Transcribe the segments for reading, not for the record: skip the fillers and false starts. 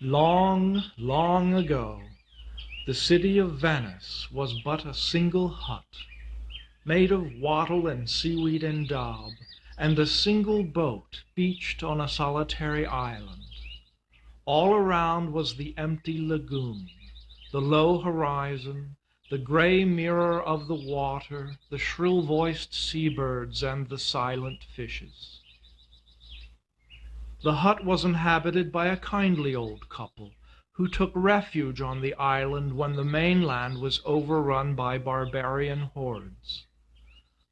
Long, long ago, the city of Venice was but a single hut, made of wattle and seaweed and daub, and a single boat beached on a solitary island. All around was the empty lagoon, the low horizon, the gray mirror of the water, the shrill-voiced seabirds, and the silent fishes. The hut was inhabited by a kindly old couple who took refuge on the island when the mainland was overrun by barbarian hordes.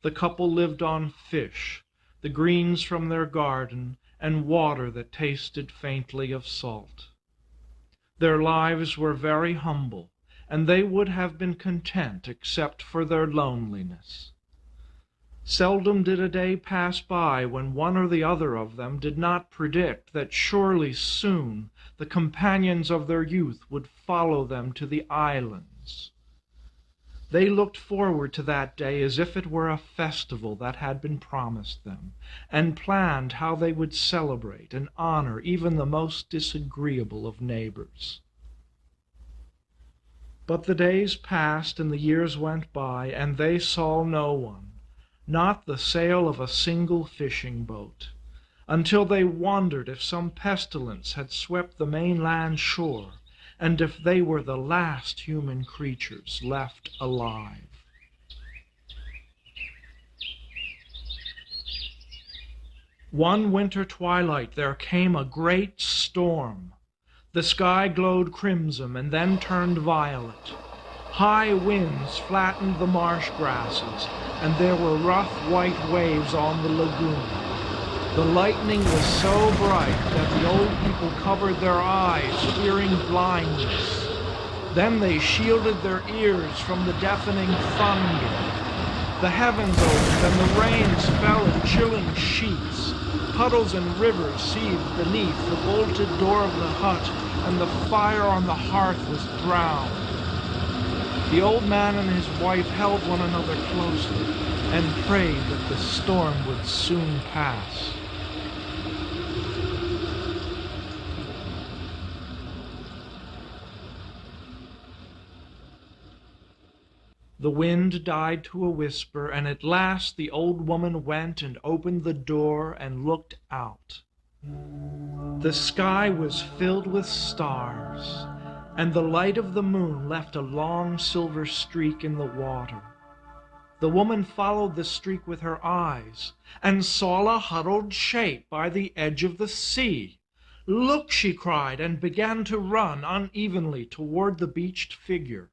The couple lived on fish, the greens from their garden, and water that tasted faintly of salt. Their lives were very humble, and they would have been content except for their loneliness. Seldom did a day pass by when one or the other of them did not predict that surely soon the companions of their youth would follow them to the islands. They looked forward to that day as if it were a festival that had been promised them, and planned how they would celebrate and honor even the most disagreeable of neighbors. But the days passed and the years went by, and they saw no one, not the sail of a single fishing boat, until they wondered if some pestilence had swept the mainland shore, and if they were the last human creatures left alive. One winter twilight there came a great storm. The sky glowed crimson and then turned violet. High winds flattened the marsh grasses, and there were rough white waves on the lagoon. The lightning was so bright that the old people covered their eyes, fearing blindness. Then they shielded their ears from the deafening thunder. The heavens opened, and the rains fell in chilling sheets. Puddles and rivers seethed beneath the bolted door of the hut, and the fire on the hearth was drowned. The old man and his wife held one another closely and prayed that the storm would soon pass. The wind died to a whisper, and at last the old woman went and opened the door and looked out. The sky was filled with stars, and the light of the moon left a long silver streak in the water. The woman followed the streak with her eyes, and saw a huddled shape by the edge of the sea. "Look!" she cried, and began to run unevenly toward the beached figure.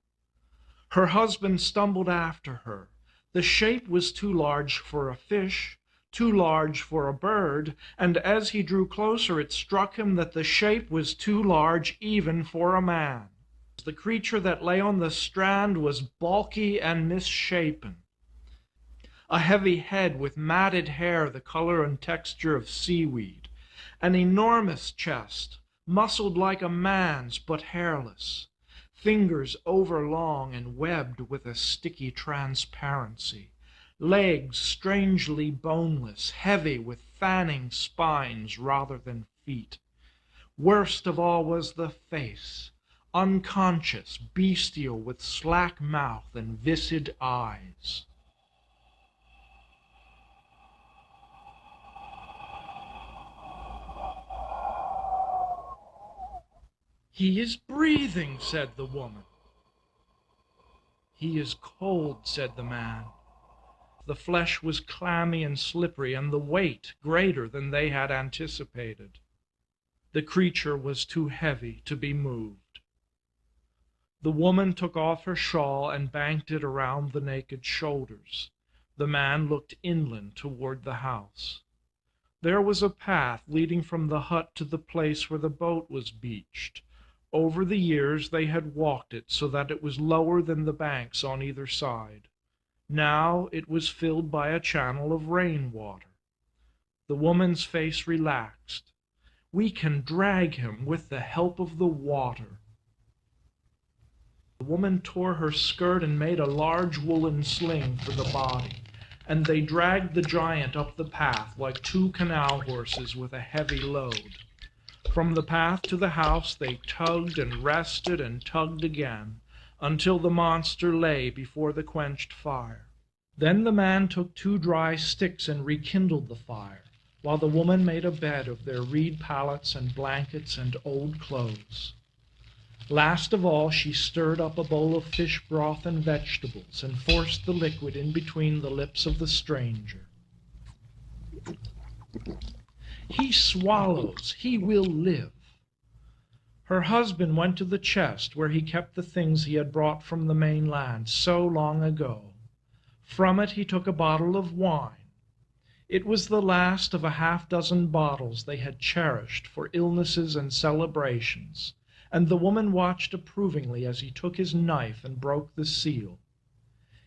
Her husband stumbled after her. The shape was too large for a fish, too large for a bird, and as he drew closer it struck him that the shape was too large even for a man. The creature that lay on the strand was bulky and misshapen. A heavy head with matted hair the color and texture of seaweed, an enormous chest, muscled like a man's but hairless, fingers overlong and webbed with a sticky transparency, legs strangely boneless, heavy with fanning spines rather than feet. Worst of all was the face, unconscious, bestial, with slack mouth and viscid eyes. "He is breathing," said the woman. "He is cold," said the man. The flesh was clammy and slippery, and the weight greater than they had anticipated. The creature was too heavy to be moved. The woman took off her shawl and banked it around the naked shoulders. The man looked inland toward the house. There was a path leading from the hut to the place where the boat was beached. Over the years they had walked it so that it was lower than the banks on either side. Now it was filled by a channel of rainwater. The woman's face relaxed. "We can drag him with the help of the water." The woman tore her skirt and made a large woolen sling for the body, and they dragged the giant up the path like two canal horses with a heavy load. From the path to the house they tugged and rested and tugged again, until the monster lay before the quenched fire. Then the man took 2 dry sticks and rekindled the fire, while the woman made a bed of their reed pallets and blankets and old clothes. Last of all, she stirred up a bowl of fish broth and vegetables and forced the liquid in between the lips of the stranger. "He swallows, he will live." Her husband went to the chest where he kept the things he had brought from the mainland so long ago. From it he took a bottle of wine. It was the last of a half-dozen bottles they had cherished for illnesses and celebrations, and the woman watched approvingly as he took his knife and broke the seal.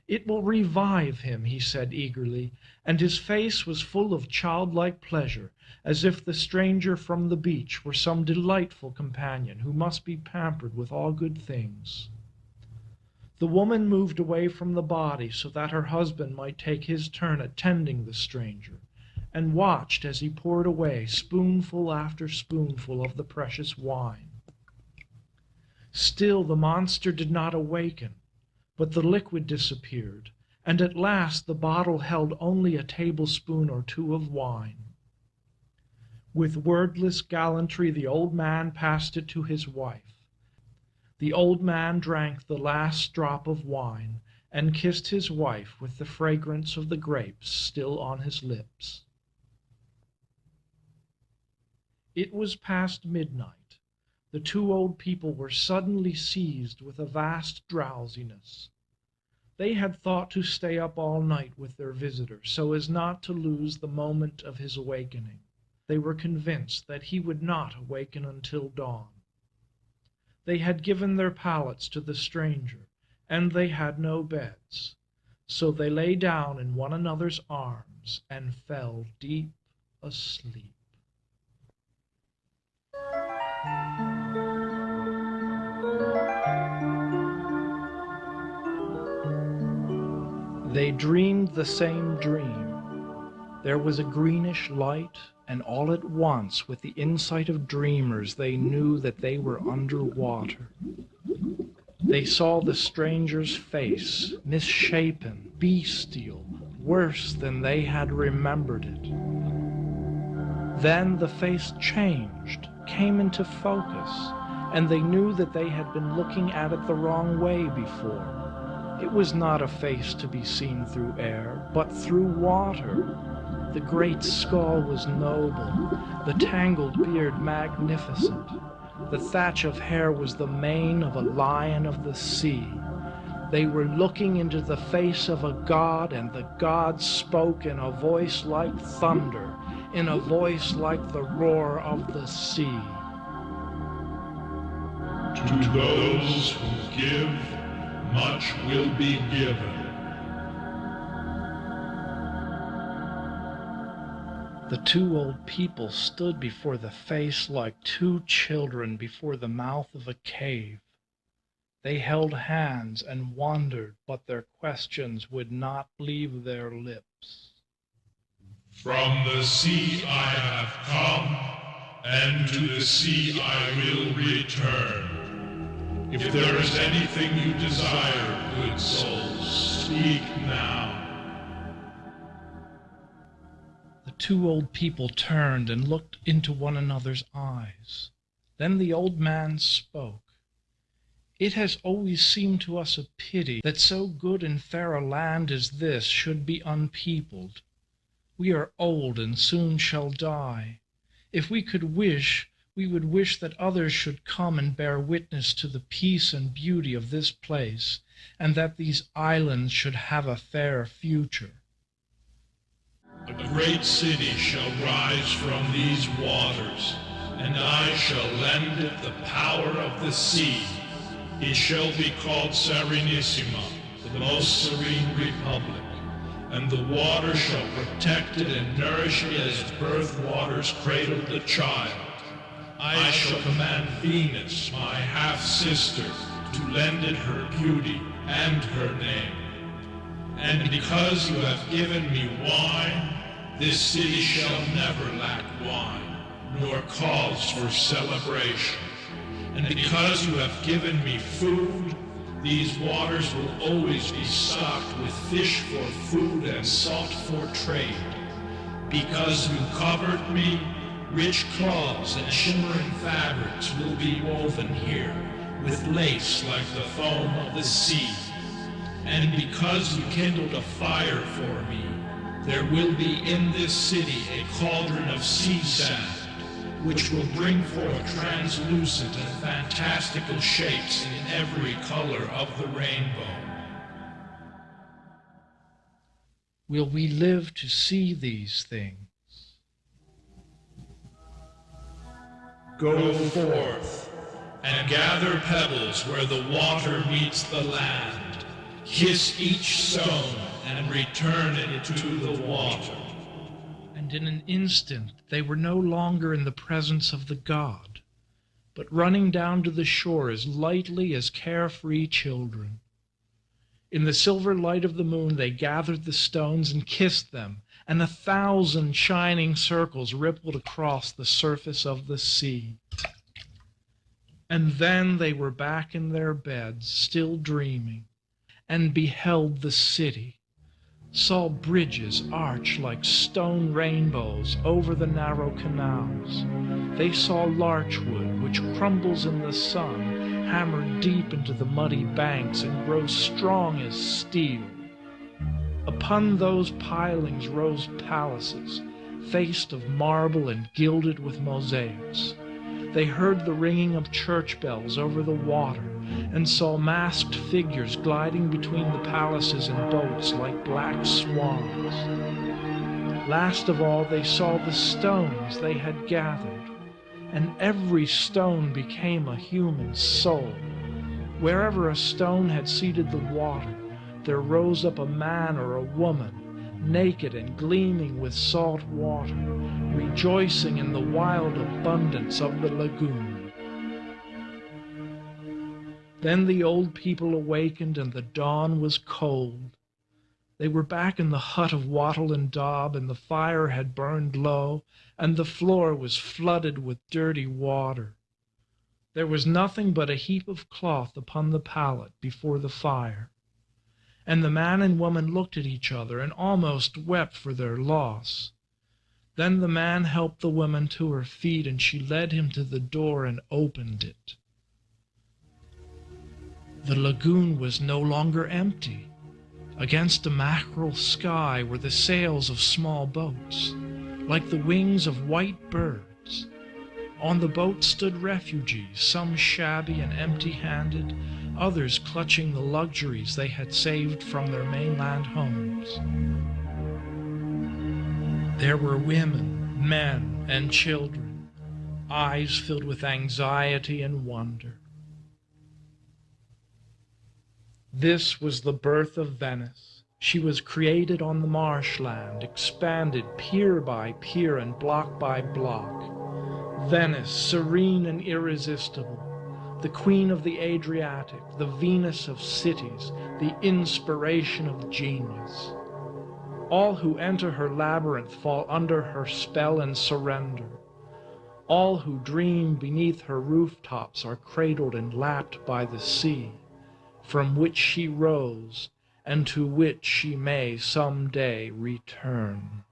"It will revive him," he said eagerly, and his face was full of childlike pleasure, as if the stranger from the beach were some delightful companion who must be pampered with all good things. The woman moved away from the body so that her husband might take his turn at tending the stranger, and watched as he poured away spoonful after spoonful of the precious wine. Still the monster did not awaken, but the liquid disappeared, and at last the bottle held only a tablespoon or 2 of wine. With wordless gallantry the old man passed it to his wife. The old man drank the last drop of wine and kissed his wife with the fragrance of the grapes still on his lips. It was past midnight. The 2 old people were suddenly seized with a vast drowsiness. They had thought to stay up all night with their visitor so as not to lose the moment of his awakening. They were convinced that he would not awaken until dawn. They had given their pallets to the stranger, and they had no beds, so they lay down in one another's arms and fell deep asleep. They dreamed the same dream. There was a greenish light, and all at once, with the insight of dreamers, they knew that they were under water. They saw the stranger's face, misshapen, bestial, worse than they had remembered it. Then the face changed, came into focus, and they knew that they had been looking at it the wrong way before. It was not a face to be seen through air, but through water. The great skull was noble, the tangled beard magnificent. The thatch of hair was the mane of a lion of the sea. They were looking into the face of a god, and the god spoke in a voice like thunder, in a voice like the roar of the sea. To those who give, much will be given. The 2 old people stood before the face like 2 children before the mouth of a cave. They held hands and wondered, but their questions would not leave their lips. From the sea I have come, and to the sea I will return. If there is anything you desire, good souls, speak now. The 2 old people turned and looked into one another's eyes. Then the old man spoke. "It has always seemed to us a pity that so good and fair a land as this should be unpeopled. We are old and soon shall die. If we could wish, we would wish that others should come and bear witness to the peace and beauty of this place, and that these islands should have a fair future. A great city shall rise from these waters, and I shall lend it the power of the sea. It shall be called Serenissima, the most serene republic, and the water shall protect it and nourish it as birth waters cradled the child. I shall command Venus, my half-sister, to lend it her beauty and her name. And because you have given me wine, this city shall never lack wine. nor cause for celebration. And because you have given me food, these waters will always be stocked with fish for food and salt for trade. Because you covered me, rich cloths and shimmering fabrics will be woven here, with lace like the foam of the sea. And because you kindled a fire for me, there will be in this city a cauldron of sea sand, which will bring forth translucent and fantastical shapes in every color of the rainbow. Will we live to see these things? Go forth and gather pebbles where the water meets the land. Kiss each stone and return it to the water. And in an instant they were no longer in the presence of the god, but running down to the shore as lightly as carefree children. In the silver light of the moon they gathered the stones and kissed them, and 1,000 shining circles rippled across the surface of the sea. And then they were back in their beds, still dreaming, and beheld the city, saw bridges arch like stone rainbows over the narrow canals. They saw larchwood, which crumbles in the sun, hammered deep into the muddy banks and grows strong as steel. Upon those pilings rose palaces, faced of marble and gilded with mosaics. They heard the ringing of church bells over the water, and saw masked figures gliding between the palaces in boats like black swans. Last of all they saw the stones they had gathered, and every stone became a human soul. Wherever a stone had seated the water, there rose up a man or a woman, naked and gleaming with salt water, rejoicing in the wild abundance of the lagoon. Then the old people awakened, and the dawn was cold. They were back in the hut of wattle and daub, and the fire had burned low, and the floor was flooded with dirty water. There was nothing but a heap of cloth upon the pallet before the fire. And the man and woman looked at each other and almost wept for their loss. Then the man helped the woman to her feet, and she led him to the door and opened it. The lagoon was no longer empty. Against a mackerel sky were the sails of small boats, like the wings of white birds. On the boat stood refugees, some shabby and empty-handed, others clutching the luxuries they had saved from their mainland homes. There were women, men, and children, eyes filled with anxiety and wonder. This was the birth of Venice. She was created on the marshland, expanded pier by pier and block by block. Venice, serene and irresistible, the queen of the Adriatic, the Venus of cities, the inspiration of genius. All who enter her labyrinth fall under her spell and surrender. All who dream beneath her rooftops are cradled and lapped by the sea, from which she rose and to which she may some day return.